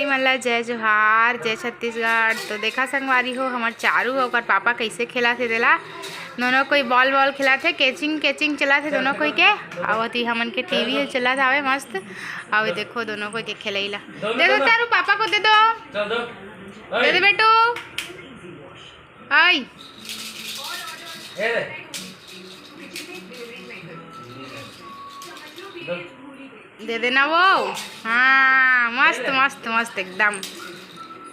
संगवारी मन ला जय जोहार, जय छत्तीसगढ़। तो देखा संगवारी हो हमार चारू हो ओकर पापा कैसे खेला थे देला। दोनों कोई बॉल बॉल खेला थे, कैचिंग चला थे दोनों कोई के। आवती हमन के टीवी चला था आवे मस्त। आवे देखो दोनों कोई के खेलैला। दे दो चारू पापा को दे दो। दे दे बेटू। आई दे देना वो। हाँ मस्त मस्त मस्त एकदम।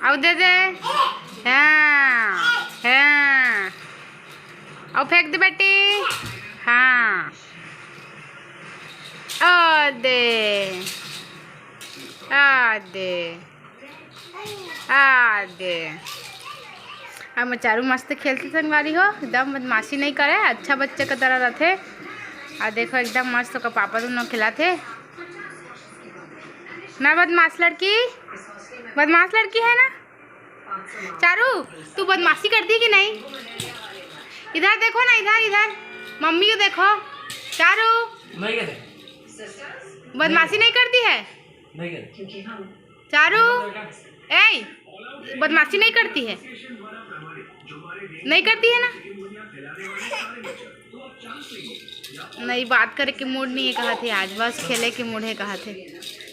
अब दे दे। हाँ हाँ अब फेंक दे बेटी। हाँ आ दे आ दे आ दे। हम चारू मस्त खेलते संगवारी हो, एकदम बदमाशी नहीं करे, अच्छा बच्चे की तरह रहते। और देखो एकदम मस्त का पापा दोनों खिलाते ना। बदमाश लड़की है ना चारू। तू बदमाशी करती है कि नहीं? इधर देखो ना, इधर मम्मी को देखो। चारू बदमाशी नहीं करती है चारू। ए बदमाशी नहीं करती है ना। नहीं बात करे के मूड नहीं है कहा थे आज, बस खेले के मूड है कहा थे।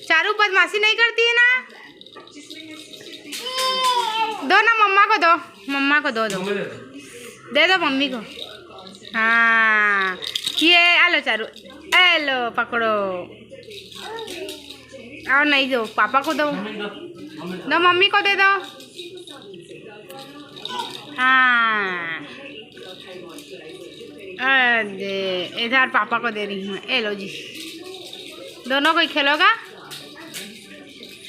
चारू बदमाशी नहीं करती है ना। दो ना मम्मा को दो, मम्मा को दो दे दो मम्मी को। हाँ ये आलो चारू, एलो पकड़ो। और नहीं दो पापा को दो मम्मी को दे दो। हाँ अरे इधर पापा को दे रही हूँ। ए लो जी, दोनों कोई खेलोगा।